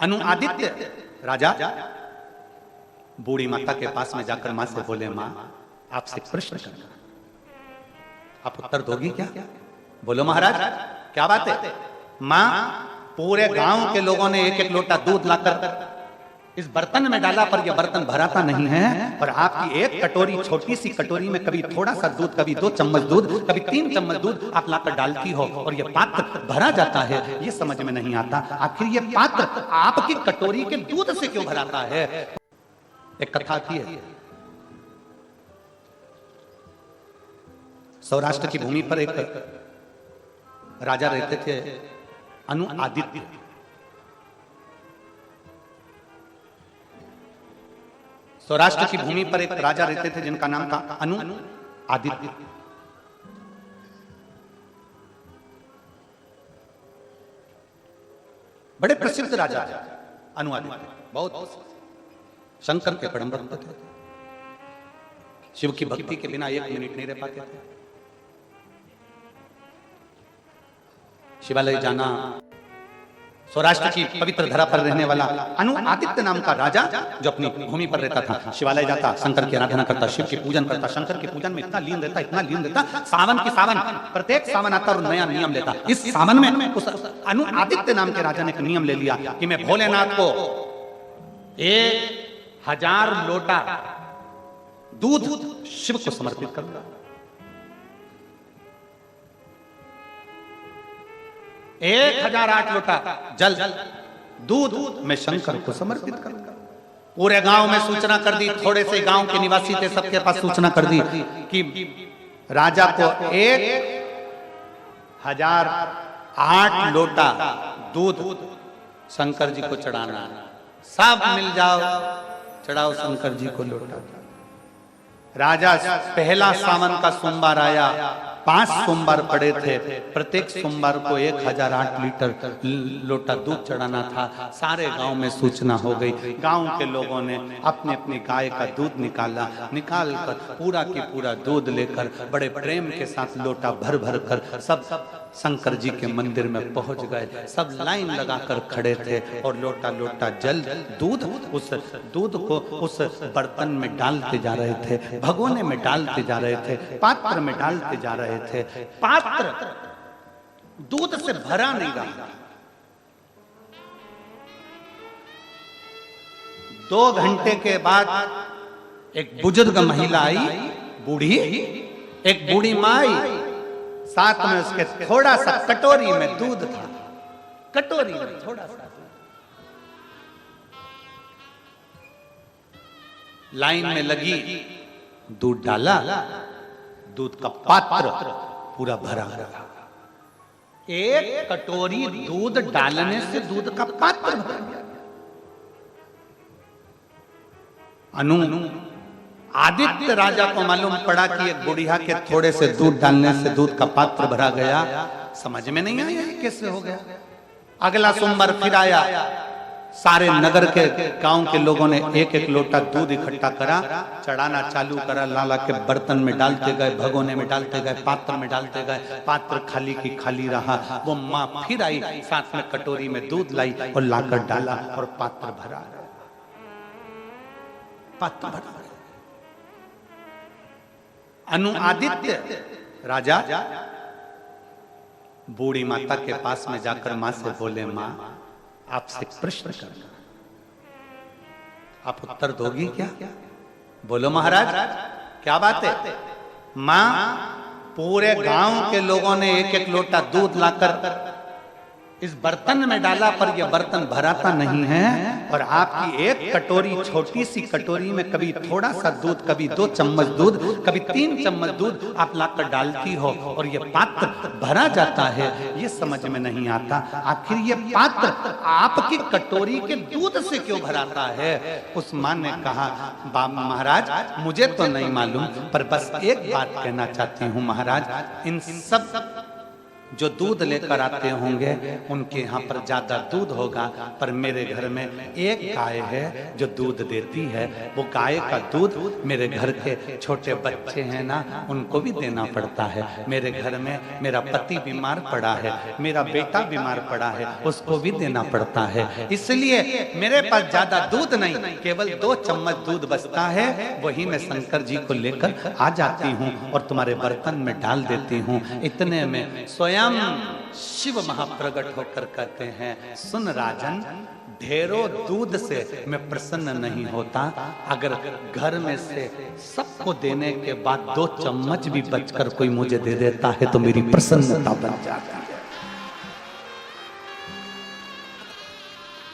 अनुआदित्य राजा बूढ़ी माता के पास में जाकर मां से बोले, मां आपसे प्रश्न करना, आप उत्तर दोगी क्या? बोलो महाराज क्या बात है? मां पूरे गांव के लोगों ने एक एक लोटा दूध लाकर इस बर्तन में डाला, पर यह बर्तन भराता नहीं है, और आपकी एक कटोरी, छोटी सी कटोरी में कभी थोड़ा सा दूध, कभी 2 चम्मच दूध, कभी 3 चम्मच दूध आप लाकर डालती हो, और यह पात्र भरा जाता है। ये समझ में नहीं आता, आखिर यह पात्र आपकी कटोरी के दूध से क्यों भराता है? एक कथा थी, सौराष्ट्र की भूमि पर एक राजा रहते थे, अनुआदित्य। सौराष्ट्र की भूमि पर एक राजा रहते थे जिनका नाम था अनुआदित्य। बड़े प्रसिद्ध राजा थे अनुआदित्य, बहुत शंकर के परम भक्त थे, शिव की भक्ति के बिना 1 मिनट नहीं रह पाते थे। शिवालय जाना, सौराष्ट्र की पवित्र धरा पर रहने वाला अनुआदित्य नाम का राजा जो अपनी भूमि पर रहता था, शिवालय जाता, शंकर की आराधना करता, शिव की पूजन करता, शंकर की पूजन में इतना लीन रहता, इतना लीन रहता, सावन की सावन, प्रत्येक सावन आता और नया नियम लेता। इस सावन में उस अनुआदित्य नाम के राजा ने एक नियम ले लिया कि मैं भोलेनाथ को 1000 लोटा दूध शिव को समर्पित करूंगा। 1008 लोटा जल दूध मैं शंकर को समर्पित करूंगा। पूरे गांव में सूचना कर दी, थोड़े से गांव के निवासी थे, सबके पास सूचना कर दी कि राजा को 1008 लोटा दूध शंकर जी को चढ़ाना है। सब मिल जाओ, चढ़ाओ शंकर जी को लोटा। राजा पहला सावन का सोमवार आया, 5 सोमवार पड़े थे, प्रत्येक सोमवार को 1008 लीटर लोटा दूध चढ़ाना था। सारे गांव में सूचना हो गई, गांव के लोगों ने अपने अपनी गाय का दूध निकाला, निकाल कर पूरा की पूरा दूध लेकर बड़े प्रेम के साथ लोटा भर भर कर सब शंकर जी के मंदिर में पहुंच गए। सब लाइन लगाकर खड़े थे और लोटा लोटा जल दूध, उस दूध को उस बर्तन में डालते जा रहे थे, भगोने में डालते जा रहे थे, पात्र में डालते जा रहे थे। पात्र दूध से भरा नहीं रहा। 2 घंटे के बाद एक बुजुर्ग महिला आई, बूढ़ी, एक बूढ़ी माँ आई, साथ में उसके थोड़ा सा कटोरी में दूध था, कटोरी में थोड़ा सा। लाइन में लगी, दूध डाला, दूध का पात्र पूरा भरा रहा। 1 कटोरी दूध डालने से दूध का पात्र भर गया। आदित्य राजा को मालूम पड़ा कि एक बुढ़िया के थोड़े से दूध डालने से दूध का पात्र भरा गया। समझ में नहीं आया कैसे हो गया। अगला सोमवार फिर आया, सारे नगर के गांव के लोगों ने 1-1 लोटा दूध इकट्ठा करा, चढ़ाना चालू करा, लाला के बर्तन में डालते गए, भगोने में डालते गए, पात्र में डालते गए। पात्र खाली की खाली रहा। वो माँ फिर आई, साथ में कटोरी में दूध लाई और लाकर डाला और पात्र भरा, पात्र भरा। अनुआदित्य राजा बूढ़ी माता के पास में जाकर मां से बोले, मां आपसे प्रश्न करना, आप उत्तर दोगी क्या? बोलो महाराज क्या बात है? मां पूरे गांव के लोगों ने 1-1 लोटा दूध लाकर इस बर्तन में डाला, पर यह बर्तन भराता नहीं है, और आपकी एक कटोरी, छोटी सी कटोरी में कभी थोड़ा सा दूध, कभी 2 चम्मच दूध, कभी 3 चम्मच दूध आप लाकर डालती हो, और यह पात्र भरा जाता है। ये समझ में नहीं आता, आखिर यह पात्र आपकी कटोरी के दूध से क्यों भराता है? उस मां ने कहा, महाराज मुझे तो नहीं मालूम, पर बस एक बात कहना चाहती हूँ महाराज, इन सब जो दूध लेकर आते होंगे उनके यहाँ पर ज्यादा दूध होगा, पर मेरे घर में एक गाय है जो दूध देती है। वो गाय का दूध मेरे घर के छोटे बच्चे हैं ना, उनको भी देना पड़ता है। मेरे घर में मेरा पति बीमार पड़ा है, मेरा बेटा बीमार पड़ा है, उसको भी देना पड़ता है। इसलिए मेरे पास ज्यादा दूध नहीं, केवल 2 चम्मच दूध बचता है, वही मैं शंकर जी को लेकर आ जाती हूँ और तुम्हारे बर्तन में डाल देती हूँ। इतने में स्वयं शिव महाप्रगट होकर कहते हैं, सुन राजन, ढेरों दूध से मैं प्रसन्न नहीं होता, अगर घर में से सबको देने के बाद 2 चम्मच भी बचकर कोई मुझे दे देता है तो मेरी प्रसन्नता बन जाती है।